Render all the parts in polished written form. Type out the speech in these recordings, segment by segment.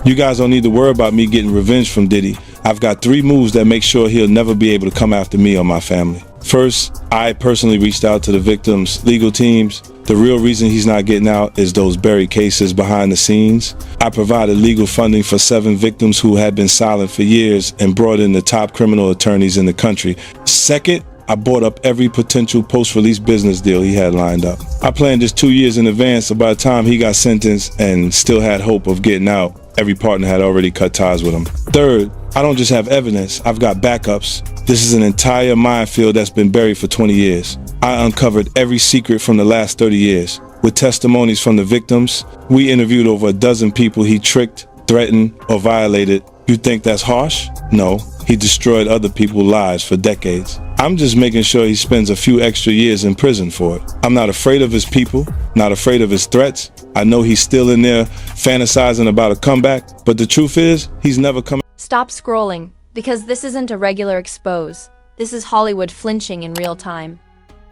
You guys don't need to worry about me getting revenge from Diddy. I've got 3 moves that make sure he'll never be able to come after me or my family. First, I personally reached out to the victims' legal teams. The real reason he's not getting out is those buried cases behind the scenes. I provided legal funding for 7 victims who had been silent for years and brought in the top criminal attorneys in the country. Second, I bought up every potential post-release business deal he had lined up. I planned this 2 years in advance, so by the time he got sentenced and still had hope of getting out, every partner had already cut ties with him. Third, I don't just have evidence, I've got backups. This is an entire minefield that's been buried for 20 years. I uncovered every secret from the last 30 years. With testimonies from the victims, we interviewed over a dozen people he tricked, threatened, or violated. You think that's harsh? No, he destroyed other people's lives for decades. I'm just making sure he spends a few extra years in prison for it. I'm not afraid of his people, not afraid of his threats. I know he's still in there fantasizing about a comeback, but the truth is, he's never coming. Stop scrolling, because this isn't a regular expose. This is Hollywood flinching in real time.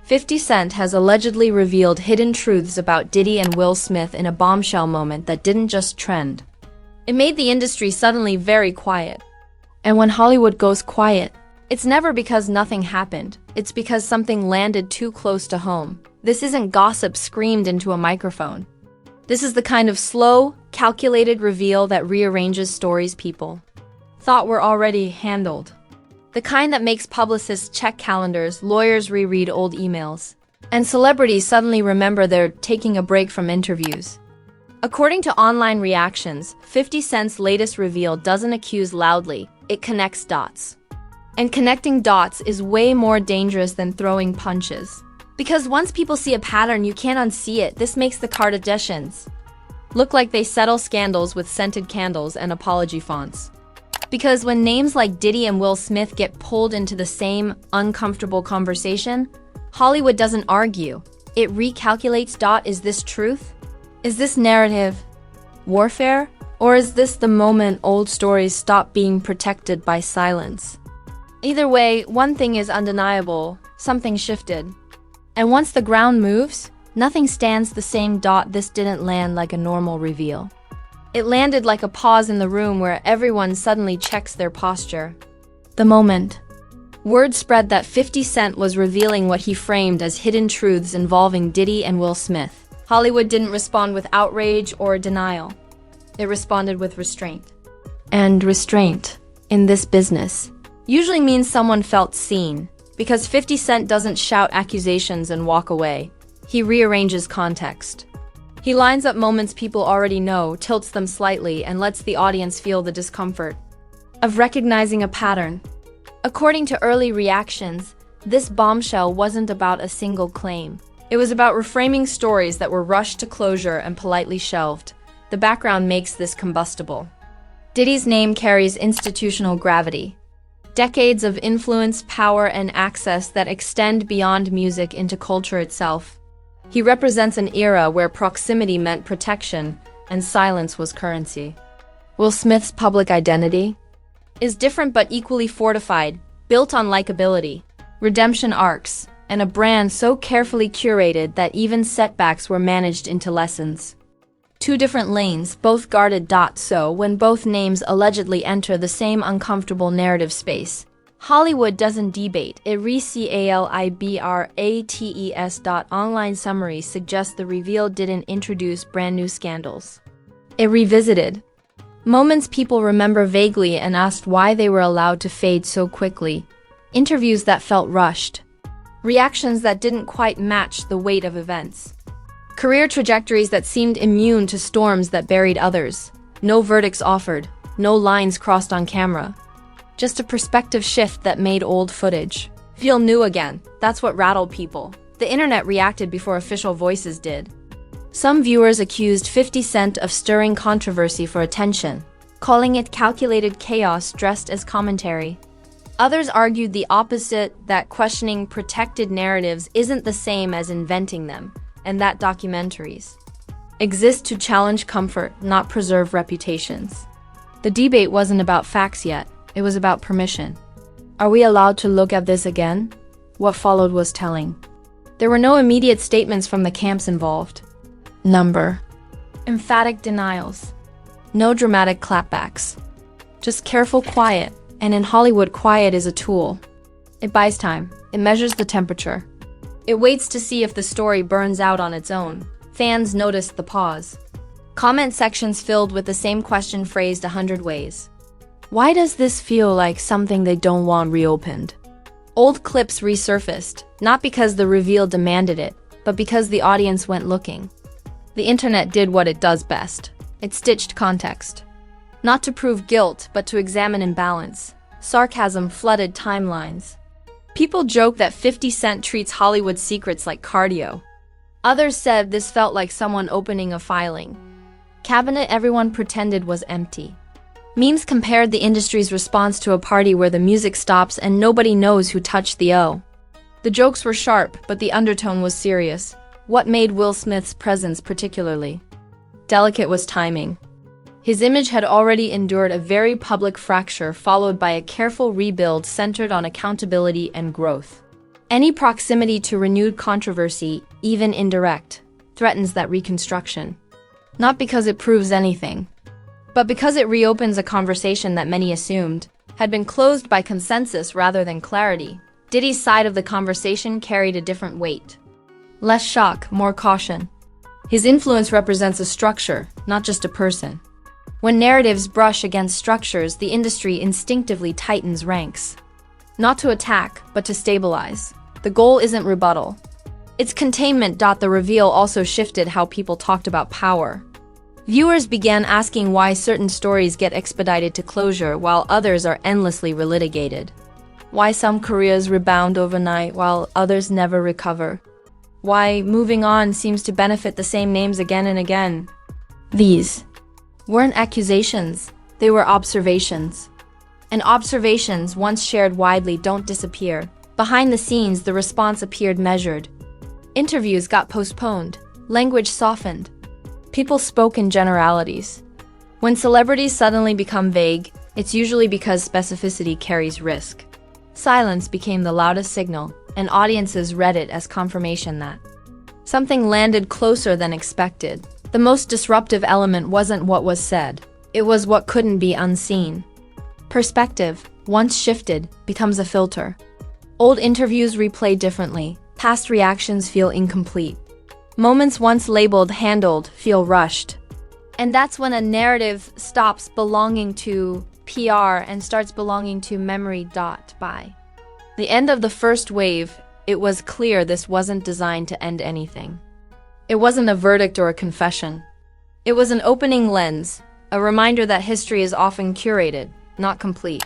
50 Cent has allegedly revealed hidden truths about Diddy and Will Smith in a bombshell moment that didn't just trend. It made the industry suddenly very quiet. And when Hollywood goes quiet, it's never because nothing happened. It's because something landed too close to home. This isn't gossip screamed into a microphone. This is the kind of slow, calculated reveal that rearranges stories people thought were already handled. The kind that makes publicists check calendars, lawyers reread old emails, and celebrities suddenly remember they're taking a break from interviews. According to online reactions, 50 Cent's latest reveal doesn't accuse loudly, it connects dots. And connecting dots is way more dangerous than throwing punches. Because once people see a pattern, you can't unsee it. This makes the Kardashians look like they settle scandals with scented candles and apology fonts. Because when names like Diddy and Will Smith get pulled into the same uncomfortable conversation, Hollywood doesn't argue. It recalculates. Is this truth? Is this narrative warfare? Or is this the moment old stories stop being protected by silence? Either way, one thing is undeniable. Something shifted. And once the ground moves, nothing stands the same. This didn't land like a normal reveal. It landed like a pause in the room where everyone suddenly checks their posture. The moment. Word spread that 50 Cent was revealing what he framed as hidden truths involving Diddy and Will Smith. Hollywood didn't respond with outrage or denial. It responded with restraint. And restraint, in this business, usually means someone felt seen. Because 50 Cent doesn't shout accusations and walk away. He rearranges context. He lines up moments people already know, tilts them slightly, and lets the audience feel the discomfort of recognizing a pattern. According to early reactions, this bombshell wasn't about a single claim. It was about reframing stories that were rushed to closure and politely shelved. The background makes this combustible. Diddy's name carries institutional gravity. Decades of influence, power, and access that extend beyond music into culture itself. He represents an era where proximity meant protection and silence was currency. Will Smith's public identity is different but equally fortified, built on likability, redemption arcs, and a brand so carefully curated that even setbacks were managed into lessons. 2 different lanes, both guarded. So, when both names allegedly enter the same uncomfortable narrative space, Hollywood doesn't debate, it recalibrates. Online summary suggests the reveal didn't introduce brand new scandals. It revisited moments people remember vaguely and asked why they were allowed to fade so quickly. Interviews that felt rushed. Reactions that didn't quite match the weight of events. Career trajectories that seemed immune to storms that buried others. No verdicts offered, no lines crossed on camera. Just a perspective shift that made old footage feel new again. That's what rattled people. The internet reacted before official voices did. Some viewers accused 50 Cent of stirring controversy for attention, calling it calculated chaos dressed as commentary. Others argued the opposite, that questioning protected narratives isn't the same as inventing them, and that documentaries exist to challenge comfort, not preserve reputations. The debate wasn't about facts yet. It was about permission. Are we allowed to look at this again? What followed was telling. There were no immediate statements from the camps involved. Emphatic denials. No dramatic clapbacks. Just careful quiet, and in Hollywood, quiet is a tool. It buys time. It measures the temperature. It waits to see if the story burns out on its own. Fans noticed the pause. Comment sections filled with the same question phrased 100 ways. Why does this feel like something they don't want reopened? Old clips resurfaced, not because the reveal demanded it, but because the audience went looking. The internet did what it does best. It stitched context. Not to prove guilt, but to examine imbalance. Sarcasm flooded timelines. People joke that 50 Cent treats Hollywood secrets like cardio. Others said this felt like someone opening a filing cabinet everyone pretended was empty. Memes compared the industry's response to a party where the music stops and nobody knows who touched the O. The jokes were sharp, but the undertone was serious. What made Will Smith's presence particularly delicate was timing. His image had already endured a very public fracture followed by a careful rebuild centered on accountability and growth. Any proximity to renewed controversy, even indirect, threatens that reconstruction. Not because it proves anything, but because it reopens a conversation that many assumed had been closed by consensus rather than clarity. Diddy's side of the conversation carried a different weight. Less shock, more caution. His influence represents a structure, not just a person. When narratives brush against structures, the industry instinctively tightens ranks. Not to attack, but to stabilize. The goal isn't rebuttal. It's containment. The reveal also shifted how people talked about power. Viewers began asking why certain stories get expedited to closure while others are endlessly relitigated. Why some careers rebound overnight while others never recover. Why moving on seems to benefit the same names again and again. These weren't accusations, they were observations. And observations, once shared widely, don't disappear. Behind the scenes, the response appeared measured. Interviews got postponed, language softened. People spoke in generalities. When celebrities suddenly become vague, it's usually because specificity carries risk. Silence became the loudest signal, and audiences read it as confirmation that something landed closer than expected. The most disruptive element wasn't what was said, it was what couldn't be unseen. Perspective, once shifted, becomes a filter. Old interviews replay differently, past reactions feel incomplete. Moments once labeled handled feel rushed. And that's when a narrative stops belonging to PR and starts belonging to memory. By the end of the first wave, it was clear this wasn't designed to end anything. It wasn't a verdict or a confession. It was an opening lens, a reminder that history is often curated, not complete.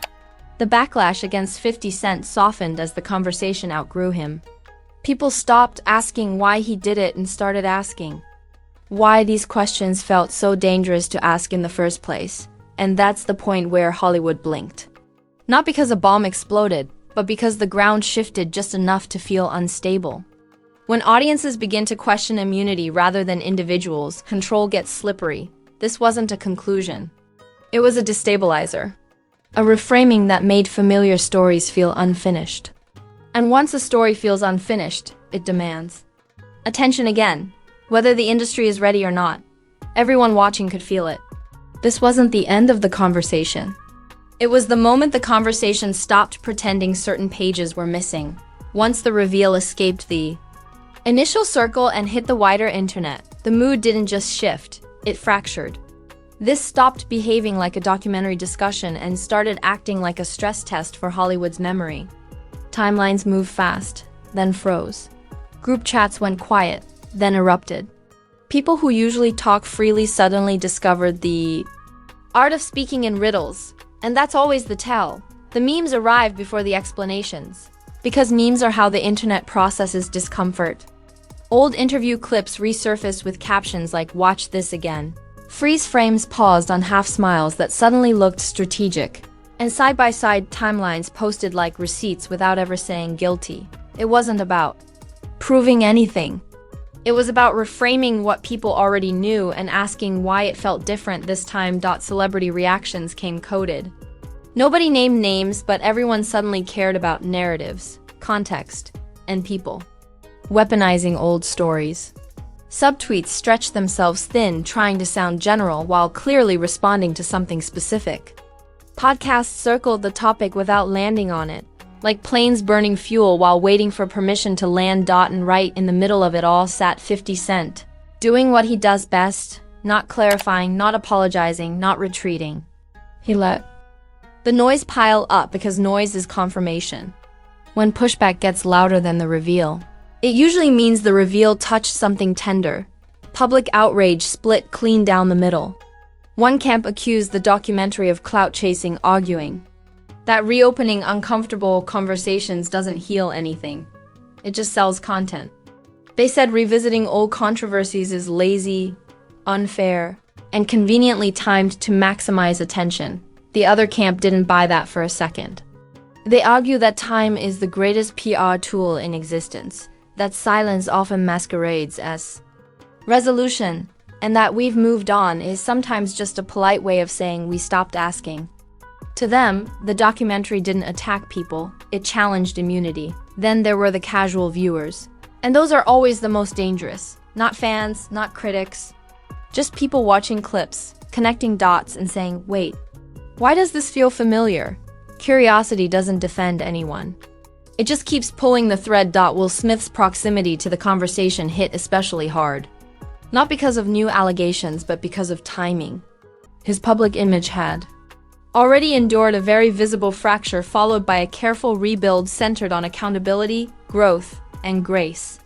The backlash against 50 Cent softened as the conversation outgrew him. People stopped asking why he did it and started asking why these questions felt so dangerous to ask in the first place. And that's the point where Hollywood blinked. Not because a bomb exploded, but because the ground shifted just enough to feel unstable. When audiences begin to question immunity rather than individuals, control gets slippery. This wasn't a conclusion. It was a destabilizer. A reframing that made familiar stories feel unfinished. And once a story feels unfinished, it demands attention again. Whether the industry is ready or not, everyone watching could feel it. This wasn't the end of the conversation. It was the moment the conversation stopped pretending certain pages were missing. Once the reveal escaped the initial circle and hit the wider internet, the mood didn't just shift, it fractured. This stopped behaving like a documentary discussion and started acting like a stress test for Hollywood's memory. Timelines moved fast, then froze. Group chats went quiet, then erupted. People who usually talk freely suddenly discovered the art of speaking in riddles. And that's always the tell. The memes arrive before the explanations. Because memes are how the internet processes discomfort. Old interview clips resurfaced with captions like "Watch this again." Freeze frames paused on half smiles that suddenly looked strategic. And side-by-side timelines posted like receipts without ever saying guilty. It wasn't about proving anything. It was about reframing what people already knew and asking why it felt different this time. Celebrity reactions came coded. Nobody named names, but everyone suddenly cared about narratives, context, and people. Weaponizing old stories. Subtweets stretched themselves thin, trying to sound general while clearly responding to something specific. Podcasts circled the topic without landing on it, like planes burning fuel while waiting for permission to land. And right in the middle of it all sat 50 Cent, doing what he does best, not clarifying, not apologizing, not retreating. He let the noise pile up because noise is confirmation. When pushback gets louder than the reveal, it usually means the reveal touched something tender. Public outrage split clean down the middle. One camp accused the documentary of clout chasing, arguing that reopening uncomfortable conversations doesn't heal anything. It just sells content. They said revisiting old controversies is lazy, unfair, and conveniently timed to maximize attention. The other camp didn't buy that for a second. They argue that time is the greatest PR tool in existence, that silence often masquerades as resolution, and that we've moved on is sometimes just a polite way of saying we stopped asking. To them, the documentary didn't attack people, it challenged immunity. Then there were the casual viewers. And those are always the most dangerous. Not fans, not critics. Just people watching clips, connecting dots and saying, wait, why does this feel familiar? Curiosity doesn't defend anyone. It just keeps pulling the thread. Will Smith's proximity to the conversation hit especially hard. Not because of new allegations, but because of timing. His public image had already endured a very visible fracture, followed by a careful rebuild centered on accountability, growth, and grace.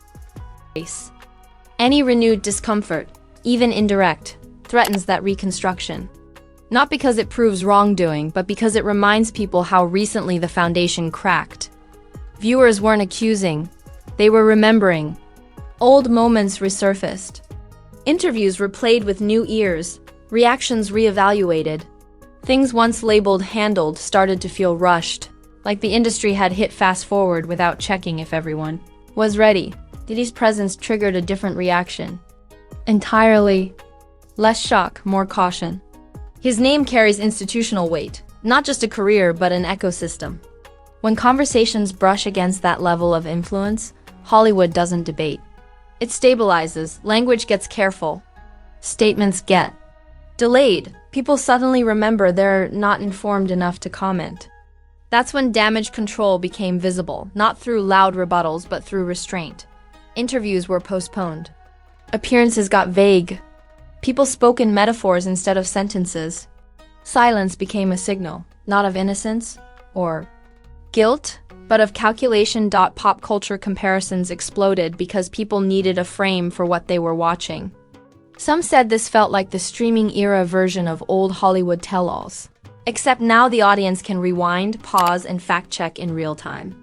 Any renewed discomfort, even indirect, threatens that reconstruction. Not because it proves wrongdoing, but because it reminds people how recently the foundation cracked. Viewers weren't accusing, they were remembering. Old moments resurfaced. Interviews replayed with new ears, reactions reevaluated. Things once labeled handled started to feel rushed, like the industry had hit fast forward without checking if everyone was ready. Diddy's presence triggered a different reaction. Entirely less shock, more caution. His name carries institutional weight, not just a career, but an ecosystem. When conversations brush against that level of influence, Hollywood doesn't debate. It stabilizes, language gets careful, statements get delayed. People suddenly remember they're not informed enough to comment. That's when damage control became visible, not through loud rebuttals, but through restraint. Interviews were postponed. Appearances got vague. People spoke in metaphors instead of sentences. Silence became a signal, not of innocence or guilt, but of calculation. Pop culture comparisons exploded because people needed a frame for what they were watching. Some said this felt like the streaming era version of old Hollywood tell-alls, except now the audience can rewind, pause, and fact-check in real time.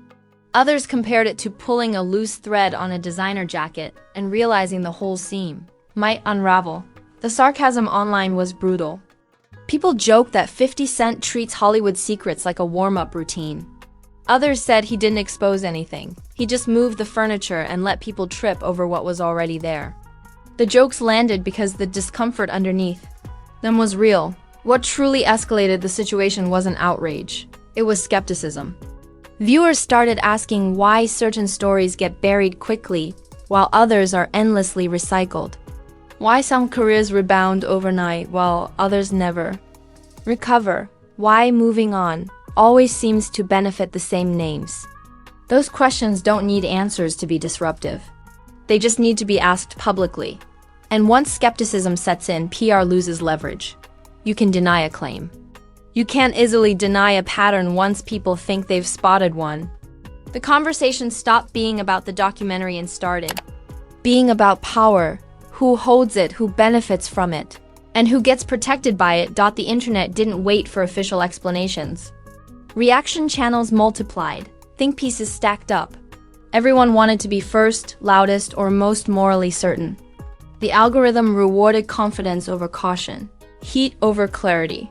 Others compared it to pulling a loose thread on a designer jacket and realizing the whole seam might unravel. The sarcasm online was brutal. People joked that 50 Cent treats Hollywood secrets like a warm-up routine. Others said he didn't expose anything. He just moved the furniture and let people trip over what was already there. The jokes landed because the discomfort underneath them was real. What truly escalated the situation wasn't outrage. It was skepticism. Viewers started asking why certain stories get buried quickly while others are endlessly recycled. Why some careers rebound overnight while others never recover. Why moving on always seems to benefit the same names. Those questions don't need answers to be disruptive. They just need to be asked publicly. And once skepticism sets in, PR loses leverage. You can deny a claim. You can't easily deny a pattern once people think they've spotted one. The conversation stopped being about the documentary and started being about power, who holds it, who benefits from it, and who gets protected by it. The internet didn't wait for official explanations. Reaction channels multiplied, think pieces stacked up. Everyone wanted to be first, loudest, or most morally certain. The algorithm rewarded confidence over caution, heat over clarity.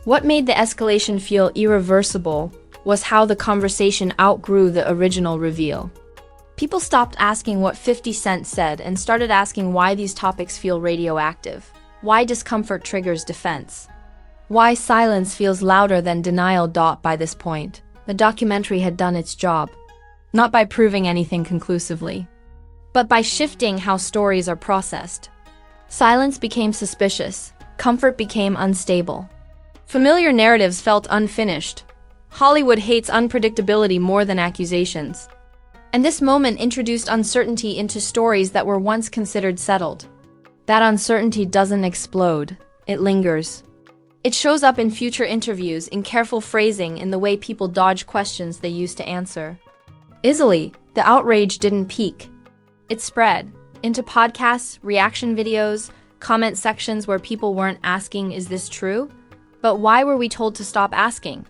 What made the escalation feel irreversible was how the conversation outgrew the original reveal. People stopped asking what 50 Cent said and started asking why these topics feel radioactive, why discomfort triggers defense, why silence feels louder than denial. By this point, the documentary had done its job, not by proving anything conclusively, but by shifting how stories are processed. Silence became suspicious, comfort became unstable. Familiar narratives felt unfinished. Hollywood hates unpredictability more than accusations. And this moment introduced uncertainty into stories that were once considered settled. That uncertainty doesn't explode, it lingers. It shows up in future interviews, in careful phrasing, in the way people dodge questions they used to answer. Easily, the outrage didn't peak. It spread into podcasts, reaction videos, comment sections where people weren't asking, "Is this true?" But why were we told to stop asking?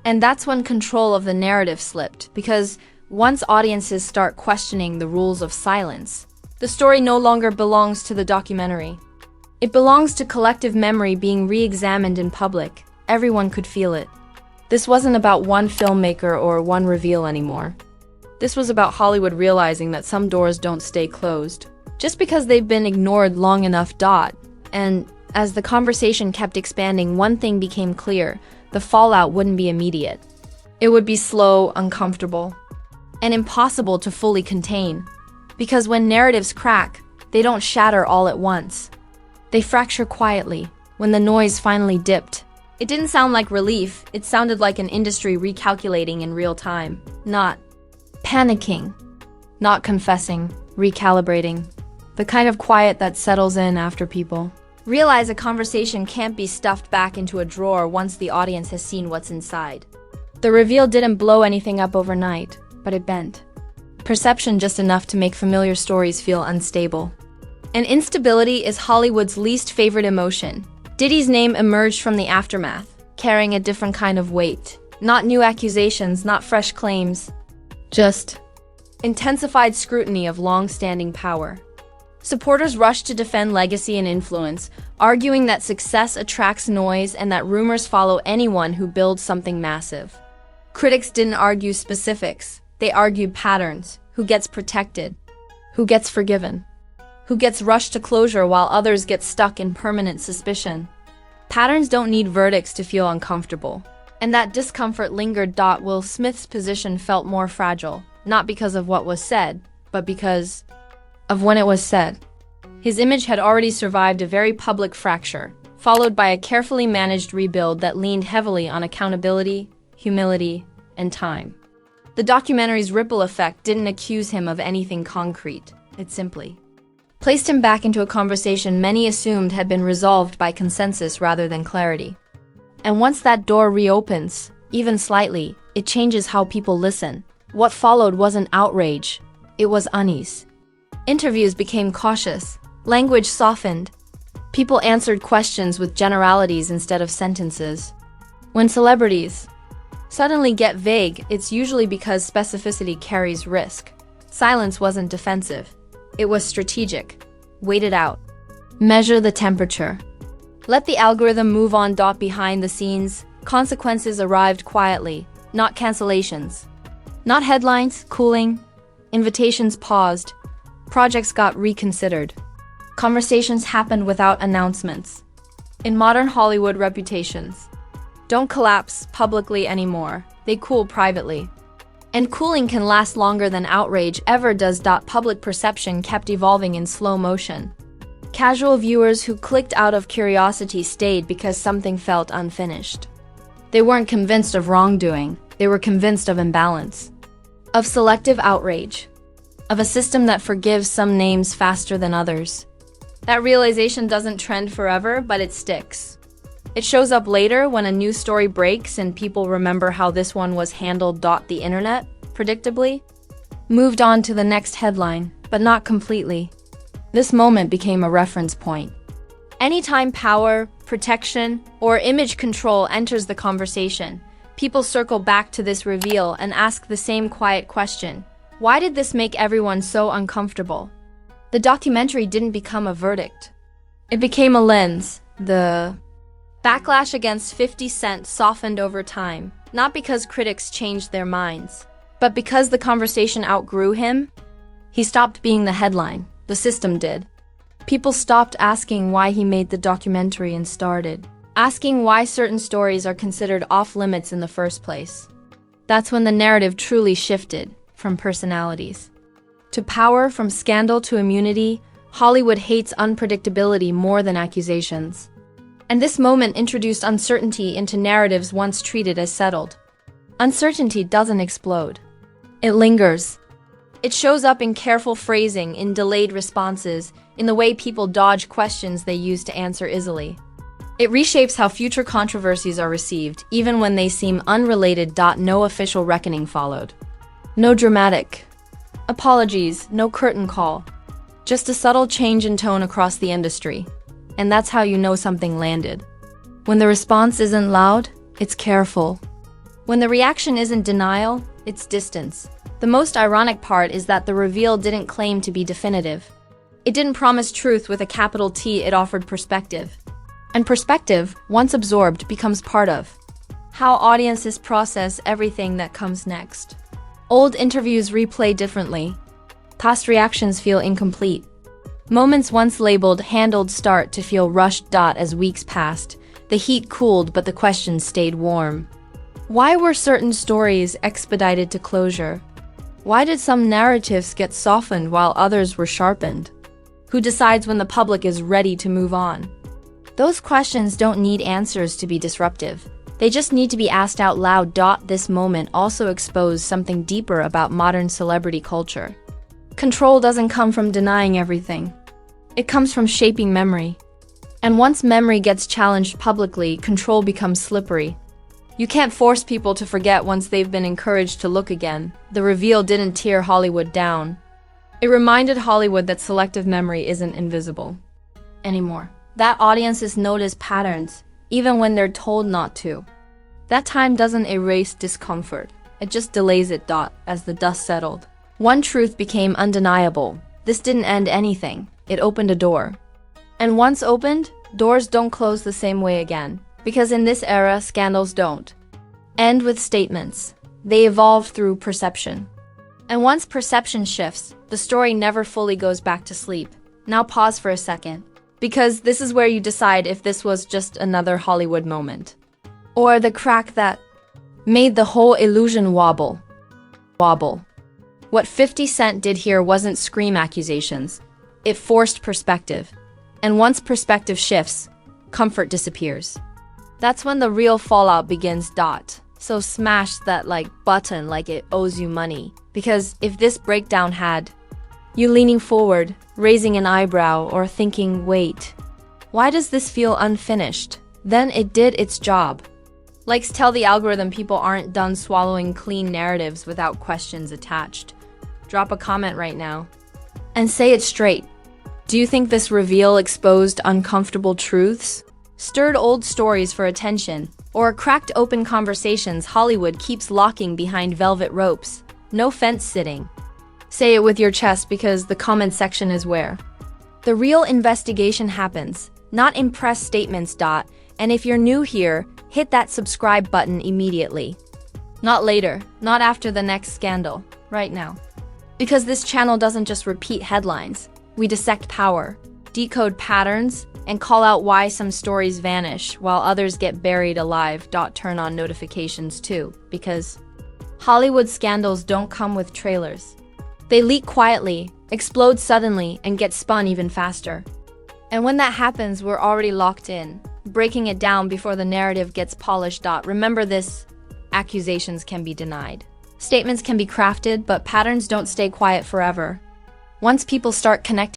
And that's when control of the narrative slipped, because once audiences start questioning the rules of silence, the story no longer belongs to the documentary. It belongs to collective memory being re-examined in public. Everyone could feel it. This wasn't about one filmmaker or one reveal anymore. This was about Hollywood realizing that some doors don't stay closed just because they've been ignored long enough. And as the conversation kept expanding, one thing became clear: the fallout wouldn't be immediate. It would be slow, uncomfortable, and impossible to fully contain. Because when narratives crack, they don't shatter all at once. They fracture quietly. When the noise finally dipped, it didn't sound like relief. It sounded like an industry recalculating in real time. Not panicking, not confessing, recalibrating. The kind of quiet that settles in after people realize a conversation can't be stuffed back into a drawer once the audience has seen what's inside. The reveal didn't blow anything up overnight, but it bent perception just enough to make familiar stories feel unstable. And instability is Hollywood's least favorite emotion. Diddy's name emerged from the aftermath, carrying a different kind of weight. Not new accusations, not fresh claims, just intensified scrutiny of long-standing power. Supporters rushed to defend legacy and influence, arguing that success attracts noise and that rumors follow anyone who builds something massive. Critics didn't argue specifics, they argued patterns. Who gets protected? Who gets forgiven? Who gets rushed to closure while others get stuck in permanent suspicion? Patterns don't need verdicts to feel uncomfortable. And that discomfort lingered. Will Smith's position felt more fragile, not because of what was said, but because of when it was said. His image had already survived a very public fracture, followed by a carefully managed rebuild that leaned heavily on accountability, humility, and time. The documentary's ripple effect didn't accuse him of anything concrete. It simply placed him back into a conversation many assumed had been resolved by consensus rather than clarity. And once that door reopens, even slightly, it changes how people listen. What followed wasn't outrage, it was unease. Interviews became cautious, language softened. People answered questions with generalities instead of sentences. When celebrities suddenly get vague, it's usually because specificity carries risk. Silence wasn't defensive. It was strategic. Wait it out. Measure the temperature. Let the algorithm move on. Behind the scenes, consequences arrived quietly, not cancellations. Not headlines cooling, invitations paused, projects got reconsidered. Conversations happened without announcements. In modern Hollywood, reputations don't collapse publicly anymore. They cool privately. And cooling can last longer than outrage ever does. Public perception kept evolving in slow motion. Casual viewers who clicked out of curiosity stayed because something felt unfinished. They weren't convinced of wrongdoing, they were convinced of imbalance, of selective outrage, of a system that forgives some names faster than others. That realization doesn't trend forever, but it sticks. It shows up later when a news story breaks and people remember how this one was handled. The internet, predictably, moved on to the next headline, but not completely. This moment became a reference point. Anytime power, protection, or image control enters the conversation, people circle back to this reveal and ask the same quiet question: why did this make everyone so uncomfortable? The documentary didn't become a verdict. It became a lens. The backlash against 50 Cent softened over time, not because critics changed their minds, but because the conversation outgrew him. He stopped being the headline. The system did. People stopped asking why he made the documentary and started asking why certain stories are considered off-limits in the first place. That's when the narrative truly shifted from personalities To power, from scandal to immunity, Hollywood hates unpredictability more than accusations. And this moment introduced uncertainty into narratives once treated as settled. Uncertainty doesn't explode. It lingers. It shows up in careful phrasing, in delayed responses, in the way people dodge questions they use to answer easily. It reshapes how future controversies are received, even when they seem unrelated. No official reckoning followed. No dramatic apologies, no curtain call. Just a subtle change in tone across the industry. And that's how you know something landed. When the response isn't loud, it's careful. When the reaction isn't denial, it's distance. The most ironic part is that the reveal didn't claim to be definitive. It didn't promise truth with a capital T, it offered perspective. And perspective, once absorbed, becomes part of how audiences process everything that comes next. Old interviews replay differently. Past reactions feel incomplete. Moments once labeled handled start to feel rushed. As weeks passed, the heat cooled but the questions stayed warm. Why were certain stories expedited to closure? Why did some narratives get softened while others were sharpened? Who decides when the public is ready to move on? Those questions don't need answers to be disruptive. They just need to be asked out loud. This moment also exposed something deeper about modern celebrity culture. Control doesn't come from denying everything. It comes from shaping memory. And once memory gets challenged publicly, control becomes slippery. You can't force people to forget once they've been encouraged to look again. The reveal didn't tear Hollywood down. It reminded Hollywood that selective memory isn't invisible anymore. That audiences notice patterns, even when they're told not to. That time doesn't erase discomfort. It just delays it. As the dust settled, one truth became undeniable. This didn't end anything. It opened a door. And once opened, doors don't close the same way again. Because in this era, scandals don't end with statements. They evolve through perception. And once perception shifts, the story never fully goes back to sleep. Now pause for a second. Because this is where you decide if this was just another Hollywood moment. Or the crack that made the whole illusion wobble. What 50 Cent did here wasn't scream accusations. It forced perspective. And once perspective shifts, comfort disappears. That's when the real fallout begins. So smash that button like it owes you money. Because if this breakdown had you leaning forward, raising an eyebrow, or thinking, wait, why does this feel unfinished? Then it did its job. Likes tell the algorithm people aren't done swallowing clean narratives without questions attached. Drop a comment right now. And say it straight. Do you think this reveal exposed uncomfortable truths? Stirred old stories for attention? Or cracked open conversations Hollywood keeps locking behind velvet ropes? No fence sitting. Say it with your chest because the comment section is where the real investigation happens, not impress statements. And if you're new here, hit that subscribe button immediately. Not later, not after the next scandal, right now. Because this channel doesn't just repeat headlines. We dissect power, decode patterns, and call out why some stories vanish while others get buried alive. Turn on notifications too, because Hollywood scandals don't come with trailers. They leak quietly, explode suddenly, and get spun even faster. And when that happens, we're already locked in, breaking it down before the narrative gets polished. Remember this, accusations can be denied. Statements can be crafted, but patterns don't stay quiet forever. Once people start connecting